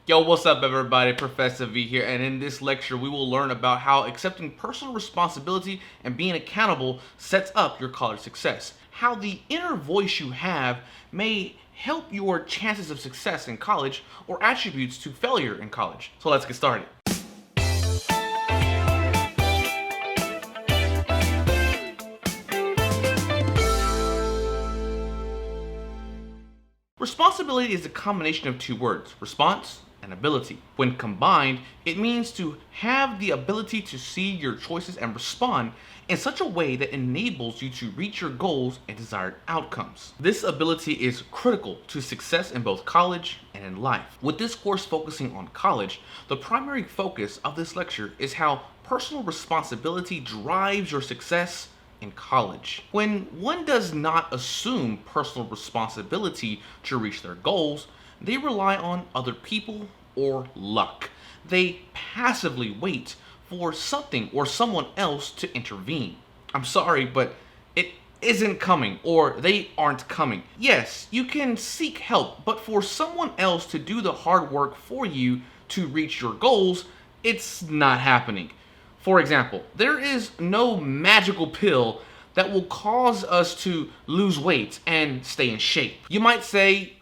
Yo, what's up everybody? Professor V here, and in this lecture we will learn about how accepting personal responsibility and being accountable sets up your college success. How the inner voice you have may help your chances of success in college or attributes to failure in college. So let's get started. Responsibility is a combination of two words, response and ability. When combined, it means to have the ability to see your choices and respond in such a way that enables you to reach your goals and desired outcomes. This ability is critical to success in both college and in life. With this course focusing on college, the primary focus of this lecture is how personal responsibility drives your success in college. When one does not assume personal responsibility to reach their goals, they rely on other people or luck. They passively wait for something or someone else to intervene. I'm sorry, but it isn't coming, or they aren't coming. Yes, you can seek help, but for someone else to do the hard work for you to reach your goals, it's not happening. For example, there is no magical pill that will cause us to lose weight and stay in shape. You might say,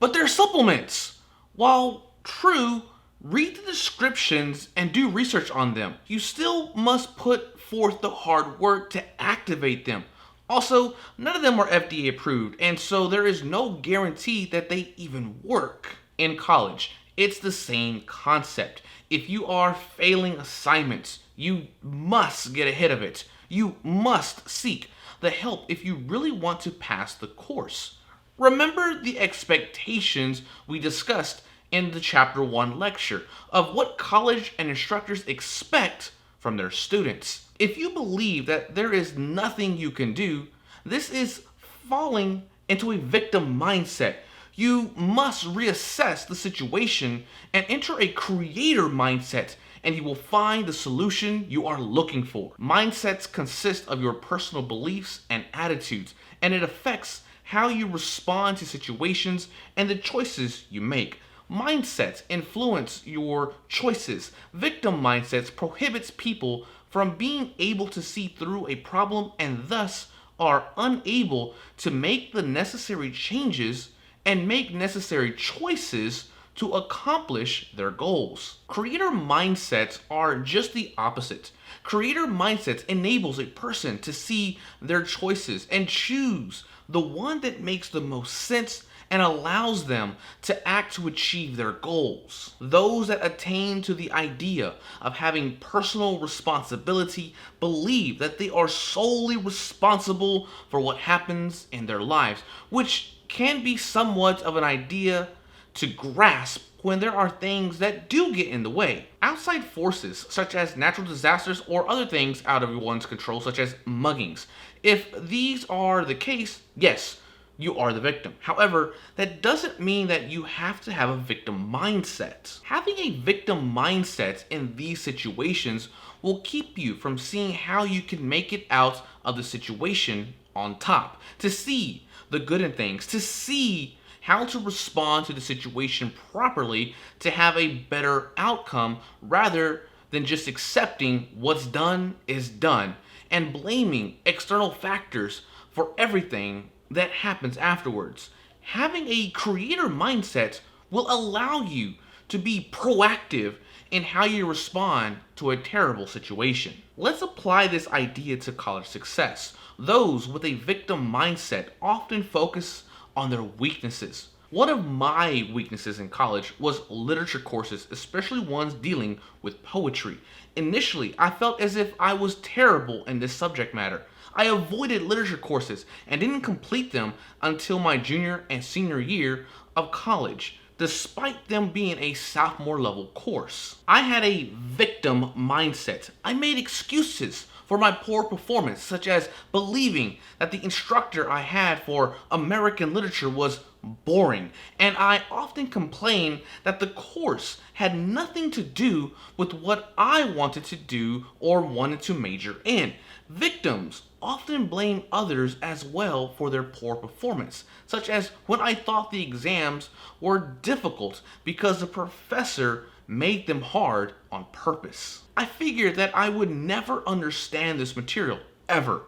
but they're supplements. While true, read the descriptions and do research on them. You still must put forth the hard work to activate them. Also, none of them are FDA approved, and so there is no guarantee that they even work. In college, it's the same concept. If you are failing assignments, you must get ahead of it. You must seek the help if you really want to pass the course. Remember the expectations we discussed in the Chapter 1 lecture of what college and instructors expect from their students. If you believe that there is nothing you can do, this is falling into a victim mindset. You must reassess the situation and enter a creator mindset, and you will find the solution you are looking for. Mindsets consist of your personal beliefs and attitudes, and it affects how you respond to situations and the choices you make. Mindsets influence your choices. Victim mindsets prohibits people from being able to see through a problem and thus are unable to make the necessary changes and make necessary choices to accomplish their goals. Creator mindsets are just the opposite. Creator mindsets enables a person to see their choices and choose the one that makes the most sense and allows them to act to achieve their goals. Those that attain to the idea of having personal responsibility believe that they are solely responsible for what happens in their lives, which can be somewhat of an idea to grasp when there are things that do get in the way. Outside forces, such as natural disasters or other things out of one's control, such as muggings. If these are the case, yes, you are the victim. However, that doesn't mean that you have to have a victim mindset. Having a victim mindset in these situations will keep you from seeing how you can make it out of the situation on top, to see the good in things, to see how to respond to the situation properly to have a better outcome rather than just accepting what's done is done and blaming external factors for everything that happens afterwards. Having a creator mindset will allow you to be proactive in how you respond to a terrible situation. Let's apply this idea to college success. Those with a victim mindset often focus on their weaknesses. One of my weaknesses in college was literature courses, especially ones dealing with poetry. Initially, I felt as if I was terrible in this subject matter. I avoided literature courses and didn't complete them until my junior and senior year of college, despite them being a sophomore level course. I had a victim mindset. I made excuses for my poor performance, such as believing that the instructor I had for American literature was boring, and I often complained that the course had nothing to do with what I wanted to do or wanted to major in. Victims often blame others as well for their poor performance, such as when I thought the exams were difficult because the professor made them hard on purpose. I figured that I would never understand this material, ever.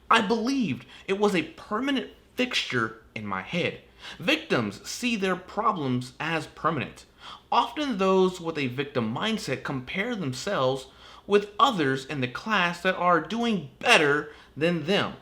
I believed it was a permanent fixture in my head. Victims see their problems as permanent. Often those with a victim mindset compare themselves with others in the class that are doing better than them.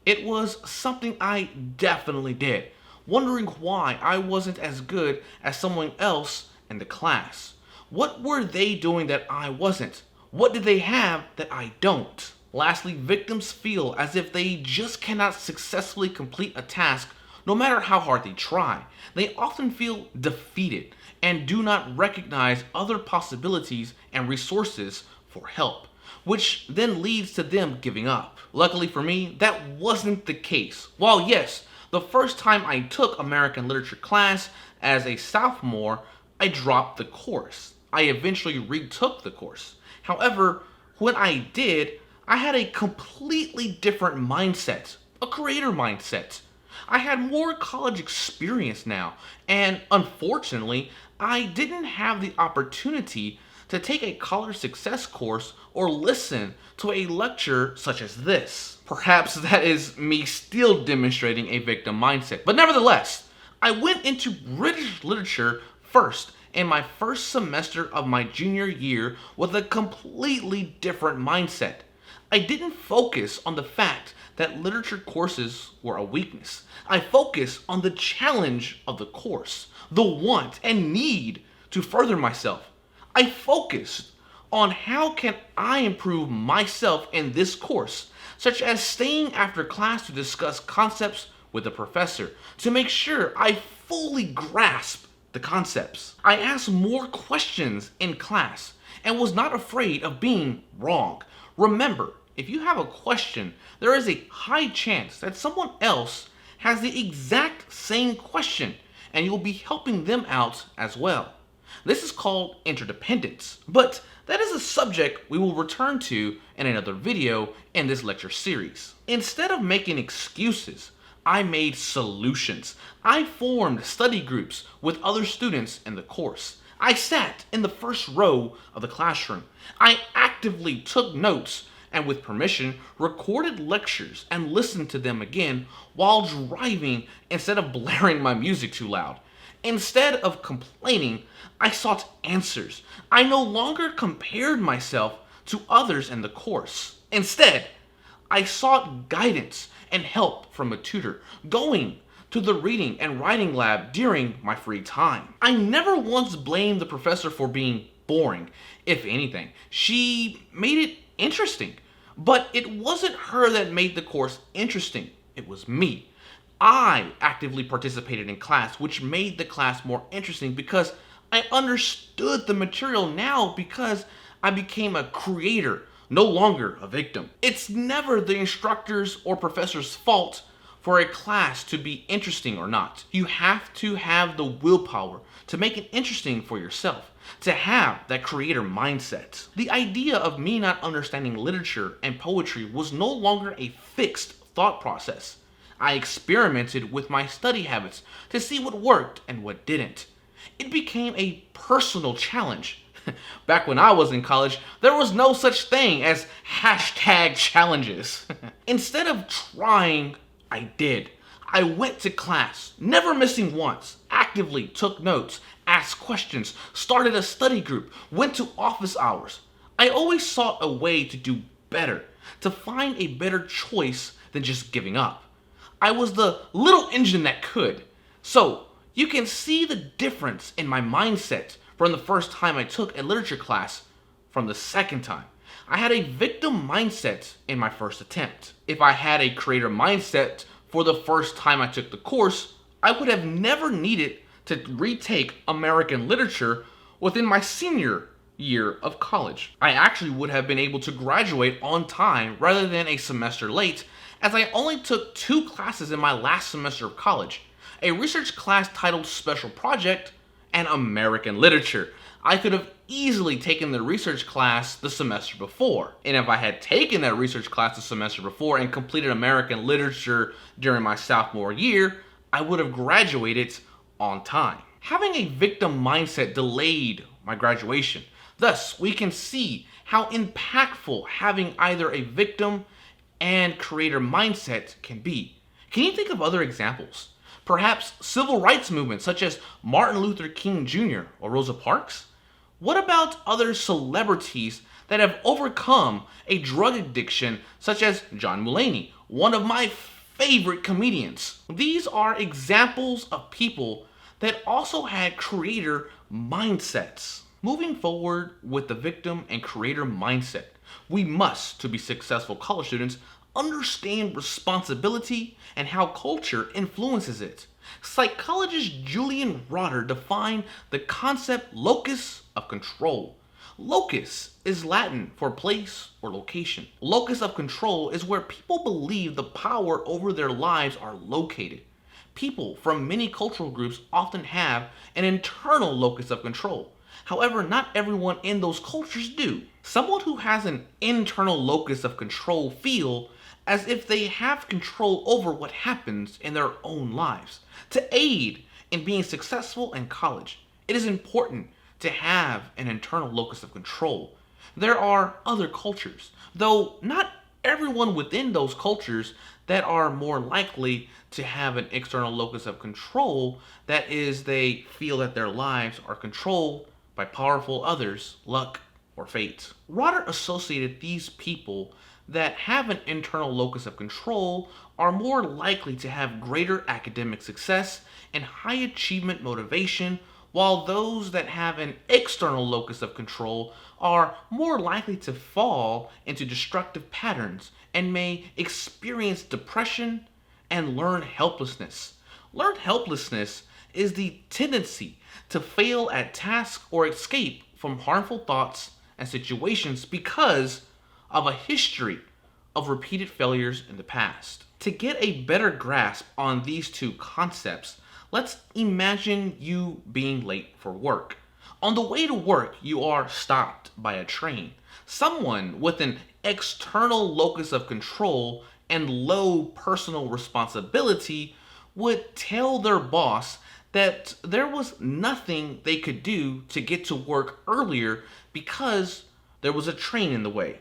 It was something I definitely did, wondering why I wasn't as good as someone else in the class. What were they doing that I wasn't? What did they have that I don't? Lastly, victims feel as if they just cannot successfully complete a task no matter how hard they try. They often feel defeated and do not recognize other possibilities and resources for help, which then leads to them giving up. Luckily for me, that wasn't the case. While yes, the first time I took American literature class as a sophomore, I dropped the course. I eventually retook the course. However, when I did, I had a completely different mindset, a creator mindset. I had more college experience now, and unfortunately, I didn't have the opportunity to take a college success course or listen to a lecture such as this. Perhaps that is me still demonstrating a victim mindset. But nevertheless, I went into British literature first in my first semester of my junior year with a completely different mindset. I didn't focus on the fact that literature courses were a weakness. I focused on the challenge of the course, the want and need to further myself. I focused on how can I improve myself in this course, such as staying after class to discuss concepts with the professor to make sure I fully grasp the concepts. I asked more questions in class and was not afraid of being wrong. Remember, if you have a question, there is a high chance that someone else has the exact same question and you'll be helping them out as well. This is called interdependence, but that is a subject we will return to in another video in this lecture series. Instead of making excuses, I made solutions. I formed study groups with other students in the course. I sat in the first row of the classroom. I actively took notes and with permission, recorded lectures and listened to them again while driving instead of blaring my music too loud. Instead of complaining, I sought answers. I no longer compared myself to others in the course. Instead, I sought guidance and help from a tutor, going to the reading and writing lab during my free time. I never once blamed the professor for being boring. If anything, she made it interesting. But it wasn't her that made the course interesting. It was me. I actively participated in class, which made the class more interesting because I understood the material now because I became a creator, no longer a victim. It's never the instructor's or professor's fault for a class to be interesting or not. You have to have the willpower to make it interesting for yourself, to have that creator mindset. The idea of me not understanding literature and poetry was no longer a fixed thought process. I experimented with my study habits to see what worked and what didn't. It became a personal challenge. Back when I was in college, there was no such thing as #challenges. Instead of trying, I did. I went to class, never missing once, actively took notes, asked questions, started a study group, went to office hours. I always sought a way to do better, to find a better choice than just giving up. I was the little engine that could. So, you can see the difference in my mindset from the first time I took a literature class from the second time. I had a victim mindset in my first attempt. If I had a creator mindset for the first time I took the course, I would have never needed to retake American literature within my senior year of college. I actually would have been able to graduate on time rather than a semester late, as I only took 2 classes in my last semester of college, a research class titled Special Project and American Literature. I could have easily taken the research class the semester before. And if I had taken that research class the semester before and completed American literature during my sophomore year, I would have graduated on time. Having a victim mindset delayed my graduation. Thus, we can see how impactful having either a victim and creator mindset can be. Can you think of other examples? Perhaps civil rights movements such as Martin Luther King Jr. or Rosa Parks? What about other celebrities that have overcome a drug addiction such as John Mulaney, one of my favorite comedians? These are examples of people that also had creator mindsets. Moving forward with the victim and creator mindset, we must, to be successful college students, understand responsibility and how culture influences it. Psychologist Julian Rotter defined the concept locus of control. Locus is Latin for place or location. Locus of control is where people believe the power over their lives are located. People from many cultural groups often have an internal locus of control. However, not everyone in those cultures do. Someone who has an internal locus of control feel as if they have control over what happens in their own lives. To aid in being successful in college, it is important to have an internal locus of control. There are other cultures, though not everyone within those cultures, that are more likely to have an external locus of control. That is, they feel that their lives are controlled by powerful others, luck, or fate. Rotter associated these people that have an internal locus of control are more likely to have greater academic success and high achievement motivation, while those that have an external locus of control are more likely to fall into destructive patterns and may experience depression and learned helplessness. Learned helplessness is the tendency to fail at tasks or escape from harmful thoughts and situations because of a history of repeated failures in the past. To get a better grasp on these two concepts, let's imagine you being late for work. On the way to work, you are stopped by a train. Someone with an external locus of control and low personal responsibility would tell their boss that there was nothing they could do to get to work earlier because there was a train in the way.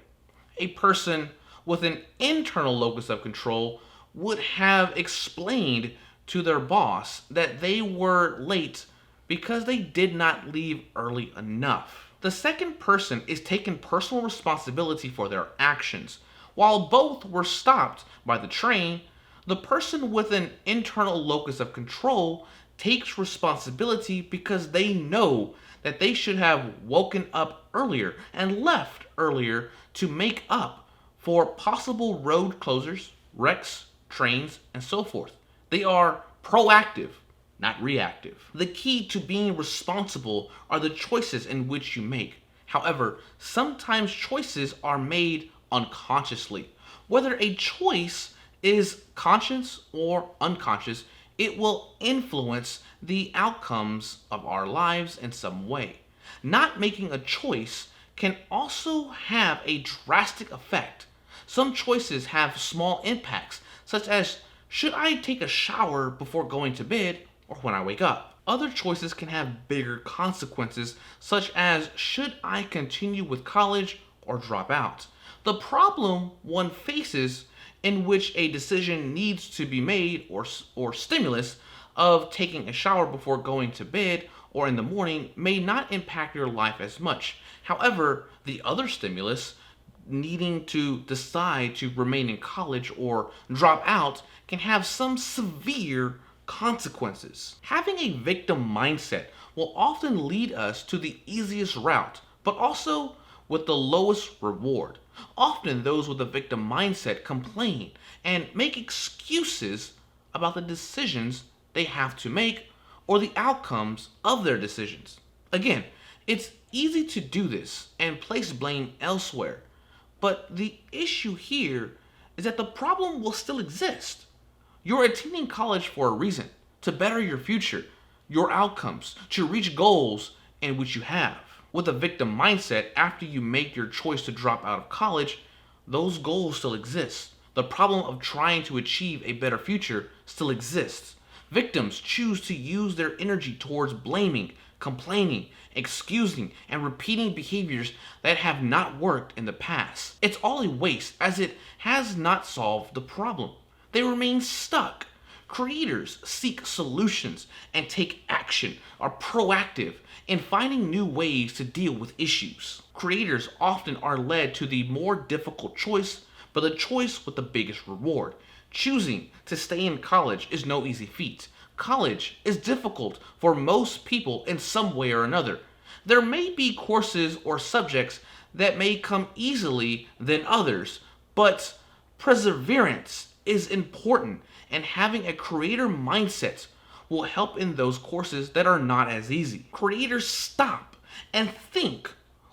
A person with an internal locus of control would have explained to their boss that they were late because they did not leave early enough. The second person is taking personal responsibility for their actions. While both were stopped by the train, the person with an internal locus of control takes responsibility because they know that they should have woken up earlier and left earlier to make up for possible road closures, wrecks, trains, and so forth. They are proactive, not reactive. The key to being responsible are the choices in which you make. However, sometimes choices are made unconsciously. Whether a choice is conscious or unconscious, it will influence the outcomes of our lives in some way. Not making a choice can also have a drastic effect. Some choices have small impacts, such as should I take a shower before going to bed or when I wake up? Other choices can have bigger consequences, such as should I continue with college or drop out? The problem one faces in which a decision needs to be made or stimulus of taking a shower before going to bed or in the morning may not impact your life as much. However, the other stimulus, needing to decide to remain in college or drop out, can have some severe consequences. Having a victim mindset will often lead us to the easiest route, but also with the lowest reward. Often those with a victim mindset complain and make excuses about the decisions they have to make or the outcomes of their decisions. Again, it's easy to do this and place blame elsewhere, but the issue here is that the problem will still exist. You're attending college for a reason, to better your future, your outcomes, to reach goals in which you have. With a victim mindset, after you make your choice to drop out of college, those goals still exist. The problem of trying to achieve a better future still exists. Victims choose to use their energy towards blaming, complaining, excusing, and repeating behaviors that have not worked in the past. It's all a waste, as it has not solved the problem. They remain stuck. Creators seek solutions and take action, are proactive in finding new ways to deal with issues. Creators often are led to the more difficult choice, but the choice with the biggest reward. Choosing to stay in college is no easy feat. College is difficult for most people in some way or another. There may be courses or subjects that may come easily than others, but perseverance is important, and having a creator mindset will help in those courses that are not as easy. Creators stop and think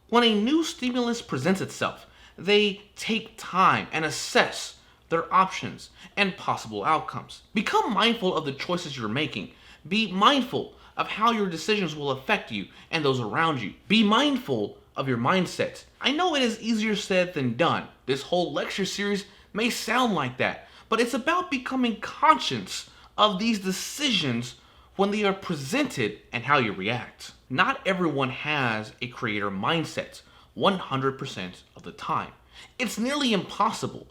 when a new stimulus presents itself. They take time and assess their options and possible outcomes. Become mindful of the choices you're making. Be mindful of how your decisions will affect you and those around you. Be mindful of your mindset. I know it is easier said than done. This whole lecture series may sound like that, but it's about becoming conscious of these decisions when they are presented and how you react. Not everyone has a creator mindset 100% of the time. It's nearly impossible.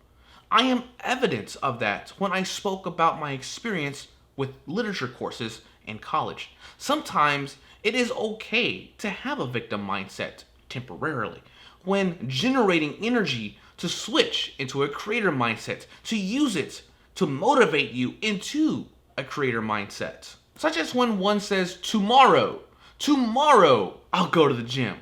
I am evidence of that when I spoke about my experience with literature courses in college. Sometimes it is okay to have a victim mindset temporarily when generating energy to switch into a creator mindset, to use it to motivate you into a creator mindset. Such as when one says, tomorrow I'll go to the gym.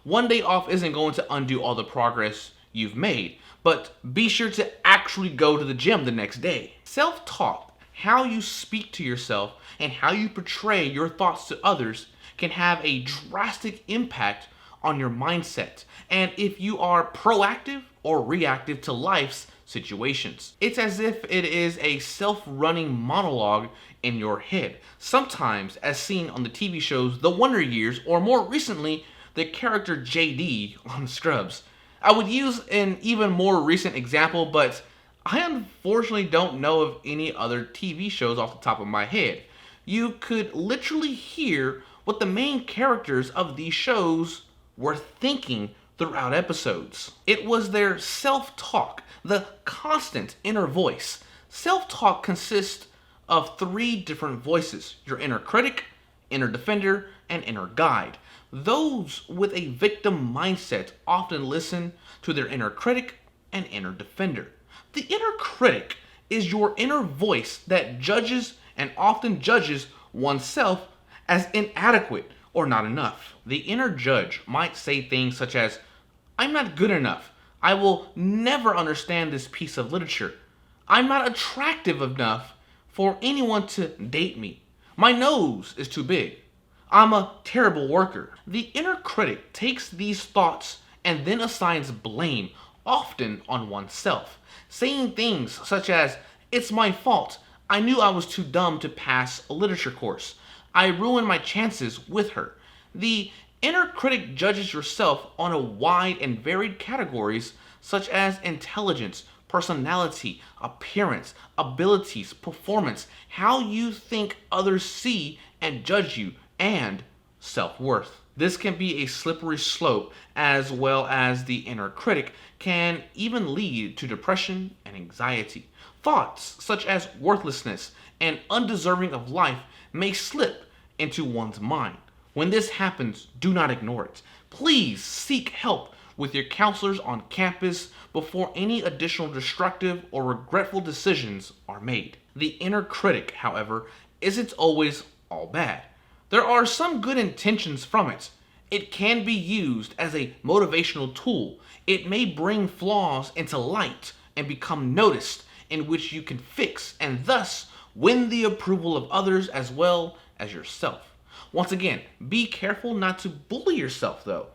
One day off isn't going to undo all the progress you've made, but be sure to actually go to the gym the next day. Self-talk, how you speak to yourself and how you portray your thoughts to others, can have a drastic impact on your mindset, and if you are proactive or reactive to life's situations. It's as if it is a self-running monologue in your head, sometimes as seen on the TV shows The Wonder Years, or more recently, the character JD on Scrubs. I would use an even more recent example, but I unfortunately don't know of any other TV shows off the top of my head. You could literally hear what the main characters of these shows were thinking throughout episodes. It was their self-talk, the constant inner voice. Self-talk consists of 3 different voices: your inner critic, inner defender, and inner guide. Those with a victim mindset often listen to their inner critic and inner defender. The inner critic is your inner voice that judges and often judges oneself as inadequate or not enough. The inner judge might say things such as, I'm not good enough. I will never understand this piece of literature. I'm not attractive enough for anyone to date me. My nose is too big. I'm a terrible worker. The inner critic takes these thoughts and then assigns blame, often on oneself, saying things such as, it's my fault. I knew I was too dumb to pass a literature course. I ruined my chances with her. The inner critic judges yourself on a wide and varied categories such as intelligence, personality, appearance, abilities, performance, how you think others see and judge you, and self-worth. This can be a slippery slope, as well as the inner critic can even lead to depression and anxiety. Thoughts such as worthlessness and undeserving of life may slip into one's mind. When this happens, do not ignore it. Please seek help with your counselors on campus before any additional destructive or regretful decisions are made. The inner critic, however, isn't always all bad. There are some good intentions from it. It can be used as a motivational tool. It may bring flaws into light and become noticed, in which you can fix and thus win the approval of others as well as yourself. Once again, be careful not to bully yourself though.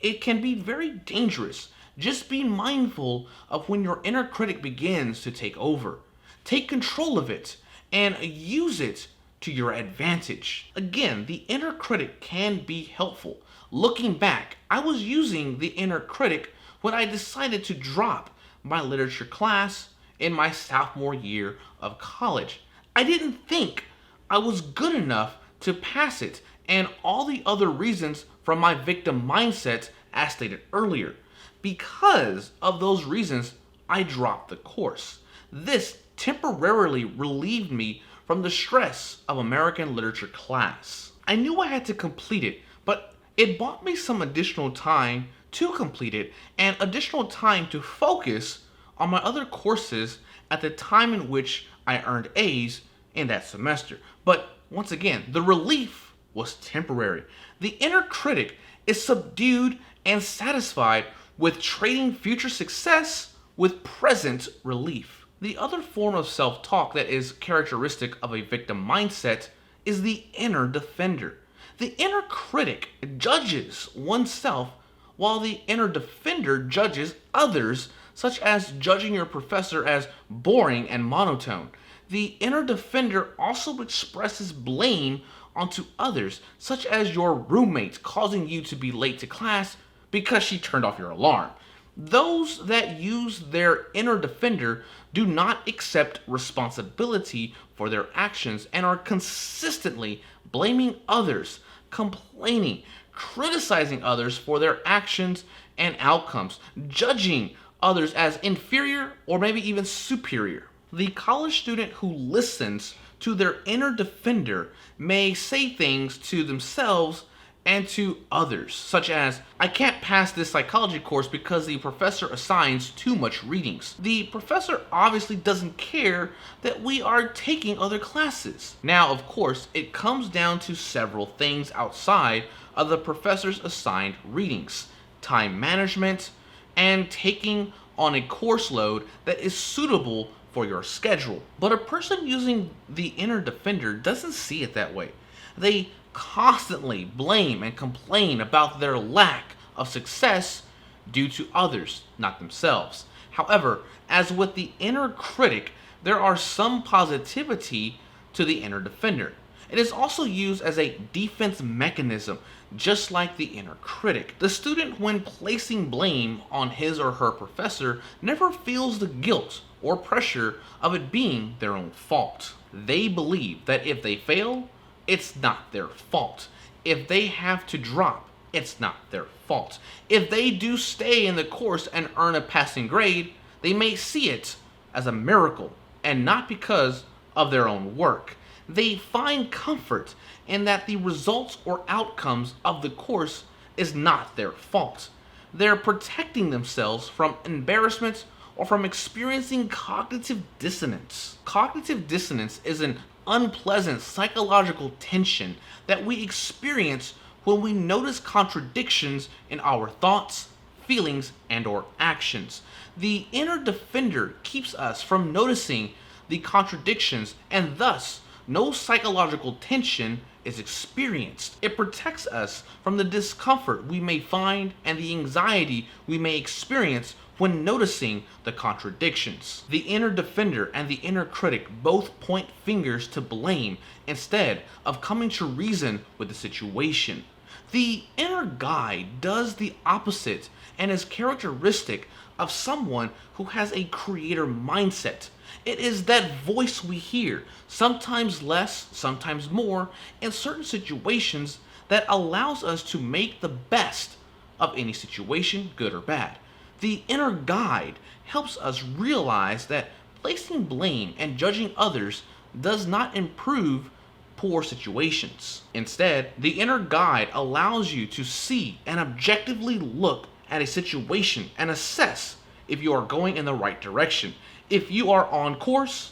It can be very dangerous. Just be mindful of when your inner critic begins to take over. Take control of it and use it to your advantage. Again, the inner critic can be helpful. Looking back, I was using the inner critic when I decided to drop my literature class in my sophomore year of college. I didn't think I was good enough to pass it, and all the other reasons from my victim mindset, as stated earlier. Because of those reasons, I dropped the course. This temporarily relieved me from the stress of American literature class. I knew I had to complete it, but it bought me some additional time to complete it and additional time to focus on my other courses at the time in which I earned A's in that semester. But once again, the relief was temporary. The inner critic is subdued and satisfied with trading future success with present relief. The other form of self-talk that is characteristic of a victim mindset is the inner defender. The inner critic judges oneself while the inner defender judges others, such as judging your professor as boring and monotone. The inner defender also expresses blame onto others, such as your roommate causing you to be late to class because she turned off your alarm. Those that use their inner defender do not accept responsibility for their actions and are consistently blaming others, complaining, criticizing others for their actions and outcomes, judging others as inferior or maybe even superior. The college student who listens to their inner defender may say things to themselves and to others, such as, I can't pass this psychology course because the professor assigns too much readings. The professor obviously doesn't care that we are taking other classes. Now, of course, it comes down to several things outside of the professor's assigned readings: time management and taking on a course load that is suitable for your schedule. But a person using the inner defender doesn't see it that way. They constantly blame and complain about their lack of success due to others, not themselves. However, as with the inner critic, there are some positivity to the inner defender. It is also used as a defense mechanism, just like the inner critic. The student, when placing blame on his or her professor, never feels the guilt or pressure of it being their own fault. They believe that if they fail, it's not their fault. If they have to drop, it's not their fault. If they do stay in the course and earn a passing grade, they may see it as a miracle and not because of their own work. They find comfort in that the results or outcomes of the course is not their fault. They're protecting themselves from embarrassment or from experiencing cognitive dissonance. Cognitive dissonance is an unpleasant psychological tension that we experience when we notice contradictions in our thoughts, feelings, and or actions. The inner defender keeps us from noticing the contradictions, and thus no psychological tension is experienced. It protects us from the discomfort we may find and the anxiety we may experience when noticing the contradictions. The inner defender and the inner critic both point fingers to blame instead of coming to reason with the situation. The inner guide does the opposite and is characteristic of someone who has a creator mindset. It is that voice we hear, sometimes less, sometimes more, in certain situations that allows us to make the best of any situation, good or bad. The inner guide helps us realize that placing blame and judging others does not improve poor situations. Instead, the inner guide allows you to see and objectively look at a situation and assess if you are going in the right direction, if you are on course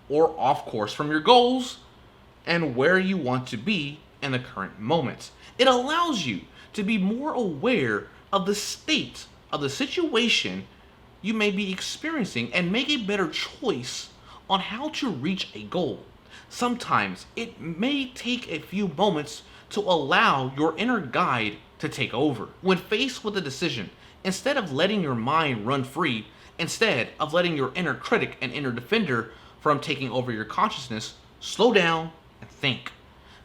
or off course from your goals, and where you want to be in the current moment. It allows you to be more aware of the state of the situation you may be experiencing and make a better choice on how to reach a goal. Sometimes it may take a few moments to allow your inner guide to take over. When faced with a decision, instead of letting your mind run free, instead of letting your inner critic and inner defender from taking over your consciousness, slow down and think.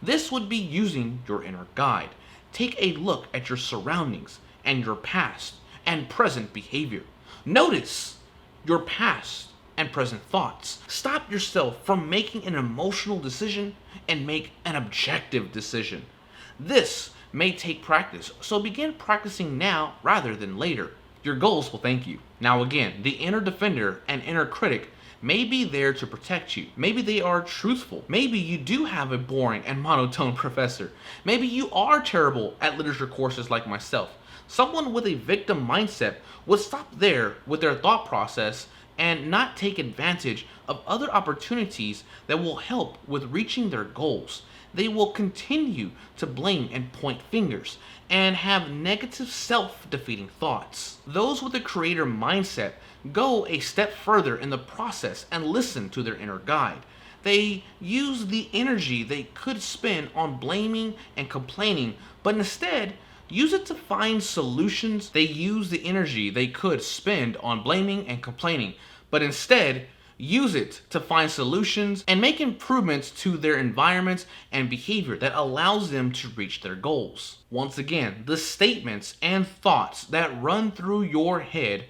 This would be using your inner guide. Take a look at your surroundings and your past and present behavior. Notice your past and present thoughts. Stop yourself from making an emotional decision and make an objective decision. This may take practice, so begin practicing now rather than later. Your goals will thank you. Now, again, the inner defender and inner critic may be there to protect you. Maybe they are truthful. Maybe you do have a boring and monotone professor. Maybe you are terrible at literature courses like myself. Someone with a victim mindset would stop there with their thought process and not take advantage of other opportunities that will help with reaching their goals. They will continue to blame and point fingers and have negative self-defeating thoughts. Those with a creator mindset go a step further in the process and listen to their inner guide. They use the energy they could spend on blaming and complaining, but instead use it to find solutions. They use the energy they could spend on blaming and complaining, but instead use it to find solutions and make improvements to their environments and behavior that allows them to reach their goals. Once again, the statements and thoughts that run through your head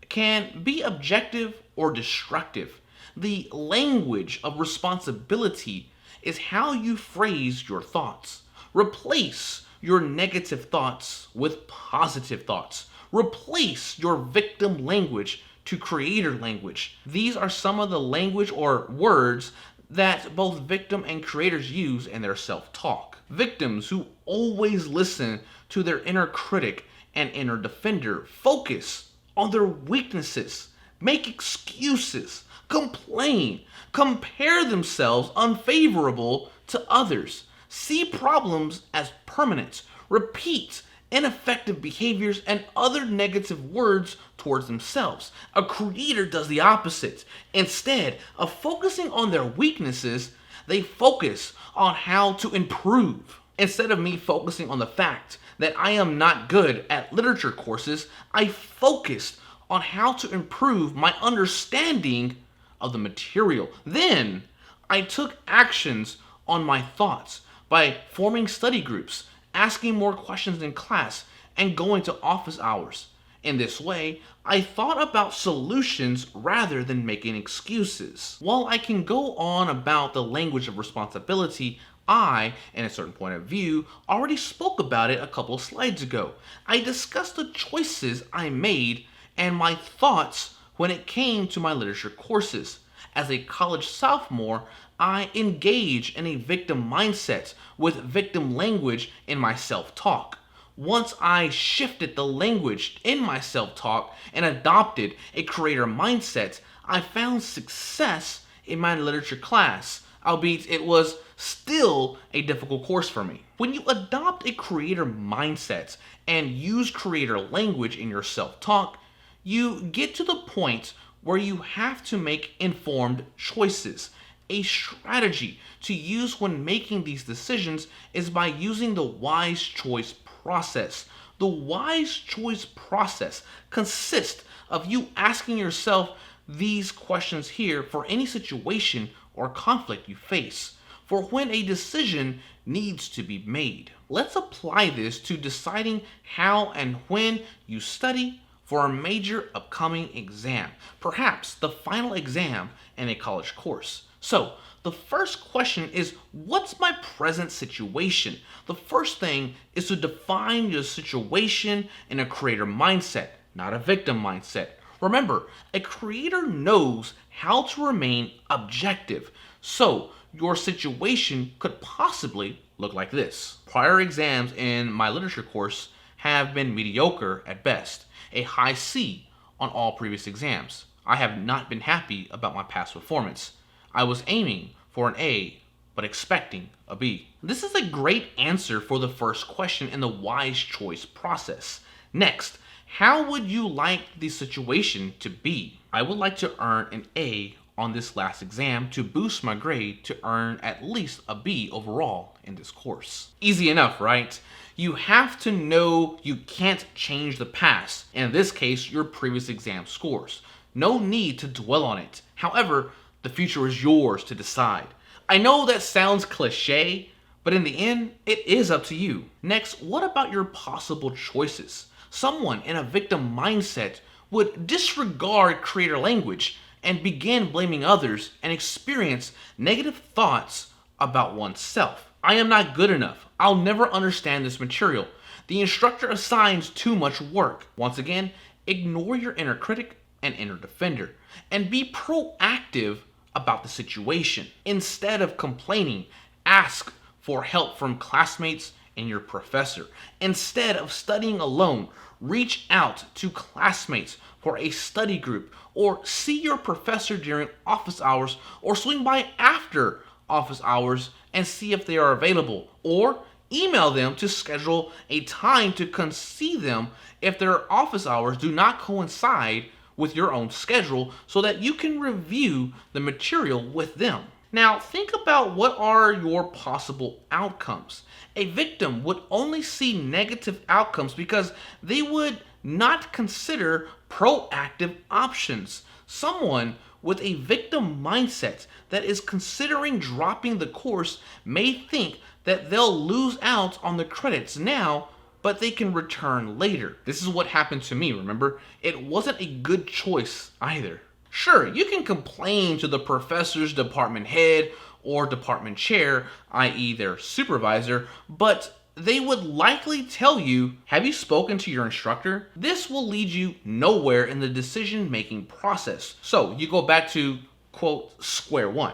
can be objective or destructive. The language of responsibility is how you phrase your thoughts. Replace your negative thoughts with positive thoughts. Replace your victim language to creator language. These are some of the language or words that both victim and creators use in their self-talk. Victims who always listen to their inner critic and inner defender focus on their weaknesses, make excuses, complain, compare themselves unfavorable to others, see problems as permanent, repeat ineffective behaviors and other negative words towards themselves. A creator does the opposite. Instead of focusing on their weaknesses, they focus on how to improve. Instead of me focusing on the fact that I am not good at literature courses, I focused on how to improve my understanding of the material. Then I took actions on my thoughts by forming study groups, asking more questions in class, and going to office hours. In this way, I thought about solutions rather than making excuses. While I can go on about the language of responsibility, I, in a certain point of view, already spoke about it a couple of slides ago. I discussed the choices I made and my thoughts when it came to my literature courses. As a college sophomore, I engage in a victim mindset with victim language in my self-talk. Once I shifted the language in my self-talk and adopted a creator mindset, I found success in my literature class, albeit it was still a difficult course for me. When you adopt a creator mindset and use creator language in your self-talk, you get to the point where you have to make informed choices. A strategy to use when making these decisions is by using the wise choice process. The wise choice process consists of you asking yourself these questions here for any situation or conflict you face, for when a decision needs to be made. Let's apply this to deciding how and when you study for a major upcoming exam, perhaps the final exam in a college course. So, the first question is, what's my present situation? The first thing is to define your situation in a creator mindset, not a victim mindset. Remember, a creator knows how to remain objective. So, your situation could possibly look like this. Prior exams in my literature course have been mediocre at best, a high C on all previous exams. I have not been happy about my past performance. I was aiming for an A, but expecting a B. This is a great answer for the first question in the wise choice process. Next, how would you like the situation to be? I would like to earn an A on this last exam to boost my grade to earn at least a B overall in this course. Easy enough, right? You have to know you can't change the past, in this case, your previous exam scores. No need to dwell on it. However, the future is yours to decide. I know that sounds cliche, But in the end, it is up to you. Next, what about your possible choices? Someone in a victim mindset would disregard creator language and begin blaming others and experience negative thoughts about oneself. I am not good enough. I'll never understand this material. The instructor assigns too much work. Once again, ignore your inner critic and inner defender and be proactive about the situation. Instead of complaining, ask for help from classmates and your professor. Instead of studying alone, reach out to classmates for a study group, or see your professor during office hours, or swing by after office hours and see if they are available, or email them to schedule a time to come see them if their office hours do not coincide with your own schedule so that you can review the material with them. Now, think about what are your possible outcomes. A victim would only see negative outcomes because they would not consider proactive options. Someone with a victim mindset that is considering dropping the course may think that they'll lose out on the credits now, but they can return later. This is what happened to me, remember? It wasn't a good choice either. Sure, you can complain to the professor's department head or department chair, i.e. their supervisor, but they would likely tell you, have you spoken to your instructor? This will lead you nowhere in the decision-making process. So you go back to, quote, square one.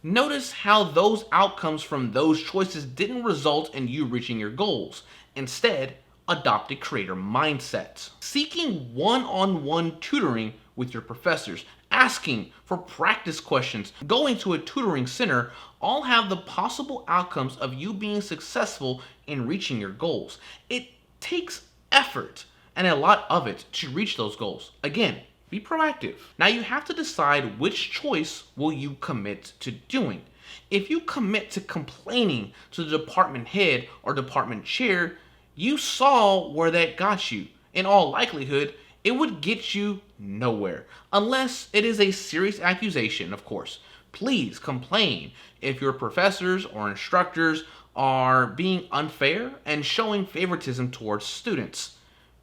Notice how those outcomes from those choices didn't result in you reaching your goals. Instead, adopt a creator mindset. Seeking one-on-one tutoring with your professors, asking for practice questions, going to a tutoring center, all have the possible outcomes of you being successful in reaching your goals. It takes effort and a lot of it to reach those goals. Again, be proactive. Now you have to decide which choice will you commit to doing. If you commit to complaining to the department head or department chair, you saw where that got you. In all likelihood, it would get you nowhere. Unless it is a serious accusation, of course. Please complain if your professors or instructors are being unfair and showing favoritism towards students.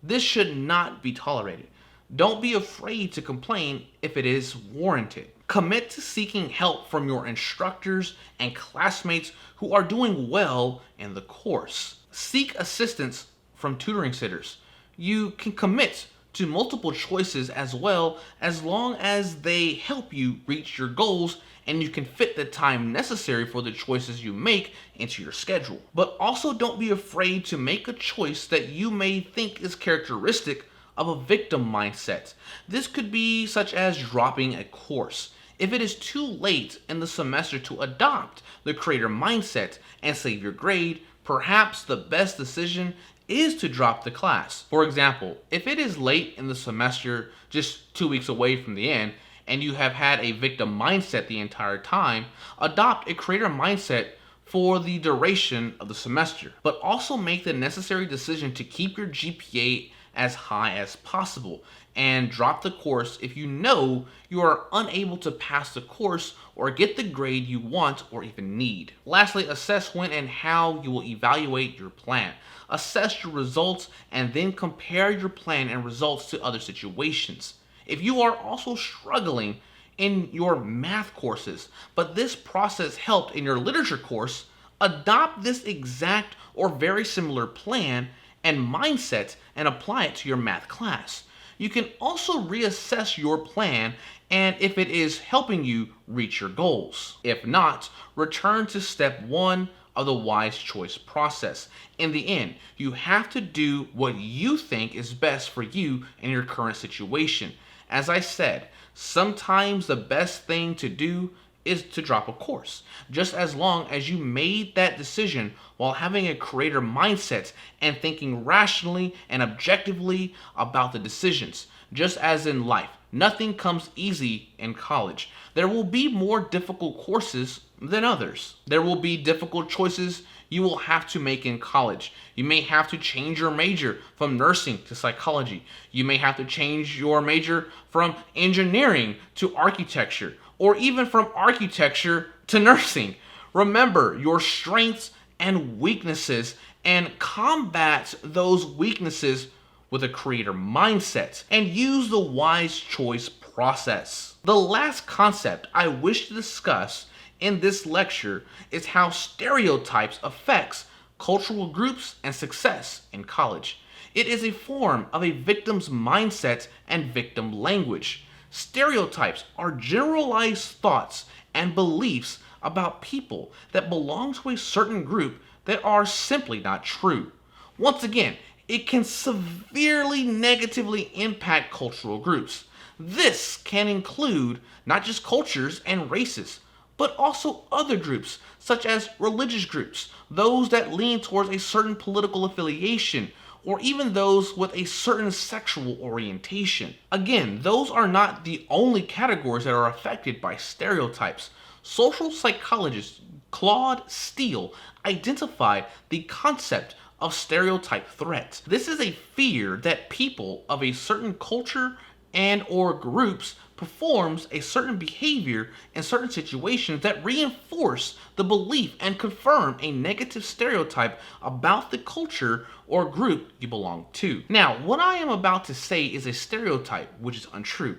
This should not be tolerated. Don't be afraid to complain if it is warranted. Commit to seeking help from your instructors and classmates who are doing well in the course. Seek assistance from tutoring centers. You can commit to multiple choices as well, as long as they help you reach your goals and you can fit the time necessary for the choices you make into your schedule. But also don't be afraid to make a choice that you may think is characteristic of a victim mindset. This could be such as dropping a course. If it is too late in the semester to adopt the creator mindset and save your grade, perhaps the best decision is to drop the class. For example, if it is late in the semester, just 2 weeks away from the end, and you have had a victim mindset the entire time, adopt a creator mindset for the duration of the semester. But also make the necessary decision to keep your GPA as high as possible and drop the course if you know you are unable to pass the course or get the grade you want or even need. Lastly, assess when and how you will evaluate your plan. Assess your results and then compare your plan and results to other situations. If you are also struggling in your math courses, but this process helped in your literature course, adopt this exact or very similar plan and mindset and apply it to your math class. You can also reassess your plan and if it is helping you reach your goals. If not, return to step 1 of the wise choice process. In the end, you have to do what you think is best for you in your current situation. As I said, sometimes the best thing to do is to drop a course, just as long as you made that decision while having a creator mindset and thinking rationally and objectively about the decisions. Just as in life, nothing comes easy in college. There will be more difficult courses than others. There will be difficult choices you will have to make in college. You may have to change your major from nursing to psychology. You may have to change your major from engineering to architecture, or even from architecture to nursing. Remember, your strengths and weaknesses and combat those weaknesses with a creator mindset and use the wise choice process. The last concept I wish to discuss in this lecture is how stereotypes affects cultural groups and success in college. It is a form of a victim's mindset and victim language. Stereotypes are generalized thoughts and beliefs about people that belong to a certain group that are simply not true. Once again, it can severely negatively impact cultural groups. This can include not just cultures and races, but also other groups, such as religious groups, those that lean towards a certain political affiliation, or even those with a certain sexual orientation. Again, those are not the only categories that are affected by stereotypes. Social psychologist Claude Steele identified the concept of stereotype threat. This is a fear that people of a certain culture and or groups performs a certain behavior in certain situations that reinforce the belief and confirm a negative stereotype about the culture or group you belong to. Now, what I am about to say is a stereotype which is untrue.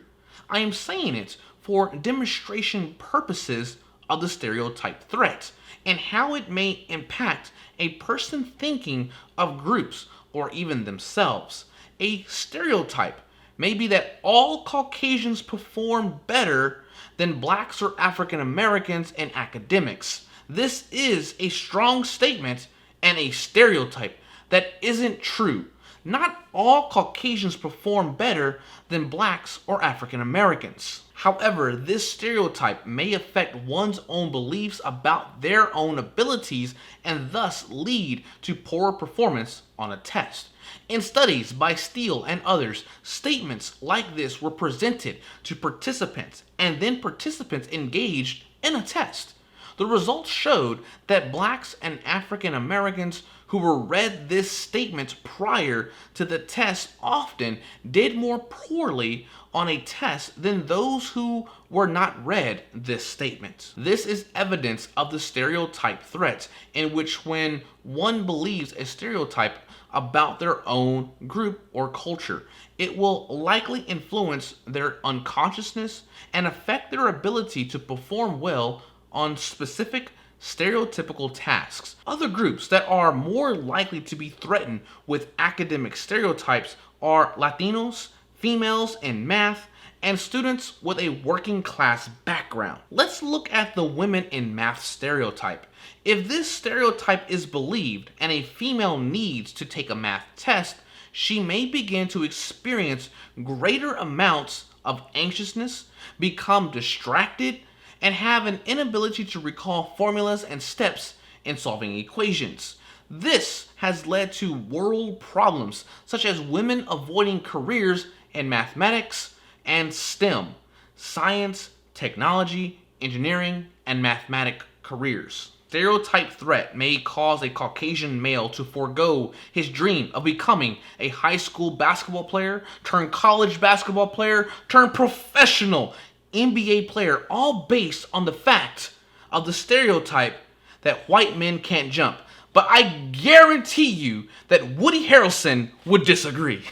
I am saying it for demonstration purposes of the stereotype threat and how it may impact a person thinking of groups or even themselves. A stereotype may be that all Caucasians perform better than blacks or African Americans in academics. This is a strong statement and a stereotype that isn't true. Not all Caucasians perform better than blacks or African Americans. However, this stereotype may affect one's own beliefs about their own abilities and thus lead to poorer performance on a test. In studies by Steele and others, statements like this were presented to participants and then participants engaged in a test. The results showed that blacks and African Americans who were read this statement prior to the test often did more poorly on a test than those who were not read this statement. This is evidence of the stereotype threat, in which when one believes a stereotype about their own group or culture, it will likely influence their unconsciousness and affect their ability to perform well on specific stereotypical tasks. Other groups that are more likely to be threatened with academic stereotypes are Latinos, females in math, and students with a working class background. Let's look at the women in math stereotype. If this stereotype is believed and a female needs to take a math test, she may begin to experience greater amounts of anxiousness, become distracted, and have an inability to recall formulas and steps in solving equations. This has led to world problems such as women avoiding careers in mathematics and STEM, science, technology, engineering, and mathematic careers. Stereotype threat may cause a Caucasian male to forego his dream of becoming a high school basketball player, turn college basketball player, turn professional NBA player, all based on the fact of the stereotype that white men can't jump. But I guarantee you that Woody Harrelson would disagree.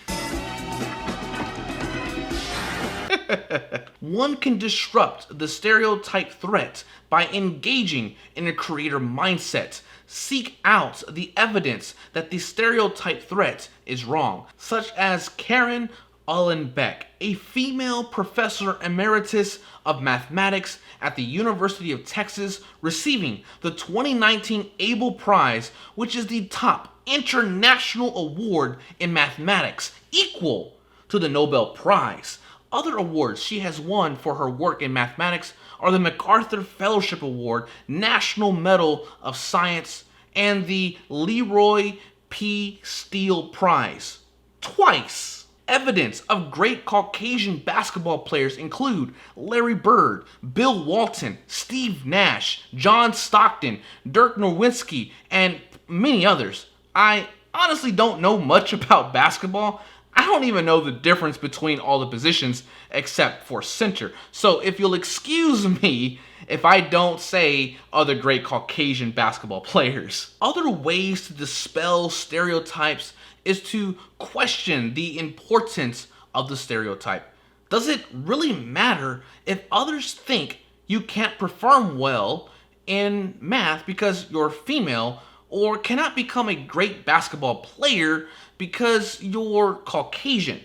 One can disrupt the stereotype threat by engaging in a creator mindset. Seek out the evidence that the stereotype threat is wrong, such as Karen Ullenbeck, a female professor emeritus of mathematics at the University of Texas, receiving the 2019 Abel Prize, which is the top international award in mathematics, equal to the Nobel Prize. Other awards she has won for her work in mathematics are the MacArthur Fellowship Award, National Medal of Science, and the Leroy P. Steele Prize. Twice. Evidence of great Caucasian basketball players include Larry Bird, Bill Walton, Steve Nash, John Stockton, Dirk Nowitzki, and many others. I honestly don't know much about basketball. I don't even know the difference between all the positions except for center. So if you'll excuse me if I don't say other great Caucasian basketball players. Other ways to dispel stereotypes is to question the importance of the stereotype. Does it really matter if others think you can't perform well in math because you're female, or cannot become a great basketball player because you're Caucasian?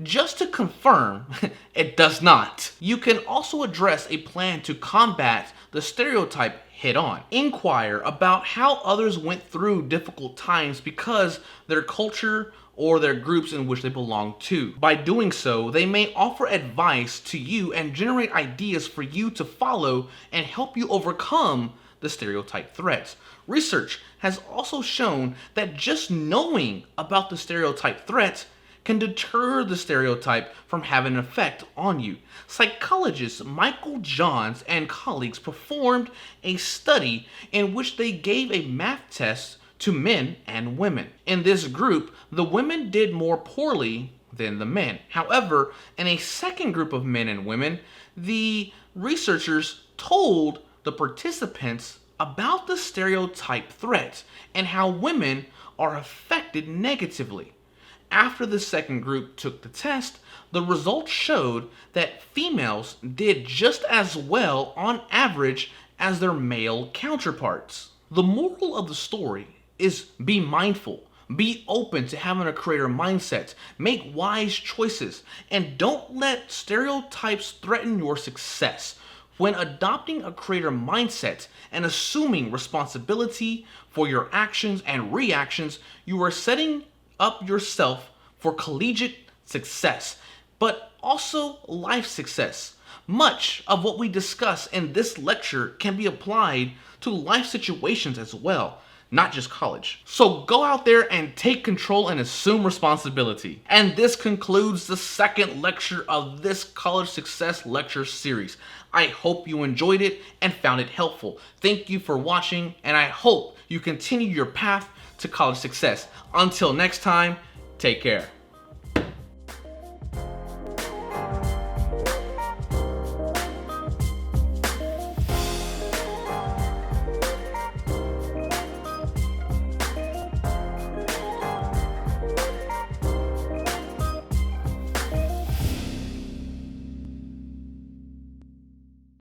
Just to confirm, it does not. You can also address a plan to combat the stereotype head on. Inquire about how others went through difficult times because their culture or their groups in which they belong to. By doing so, they may offer advice to you and generate ideas for you to follow and help you overcome the stereotype threats. Research has also shown that just knowing about the stereotype threats can deter the stereotype from having an effect on you. Psychologist Michael Johns and colleagues performed a study in which they gave a math test to men and women. In this group, the women did more poorly than the men. However, in a second group of men and women, the researchers told the participants about the stereotype threat and how women are affected negatively. After the second group took the test, the results showed that females did just as well on average as their male counterparts. The moral of the story is be mindful, be open to having a creator mindset, make wise choices, and don't let stereotypes threaten your success. When adopting a creator mindset and assuming responsibility for your actions and reactions, you are setting up yourself for collegiate success, but also life success. Much of what we discuss in this lecture can be applied to life situations as well, not just college. So go out there and take control and assume responsibility. And this concludes the second lecture of this college success lecture series. I hope you enjoyed it and found it helpful. Thank you for watching, and I hope you continue your path to college success. Until next time, take care.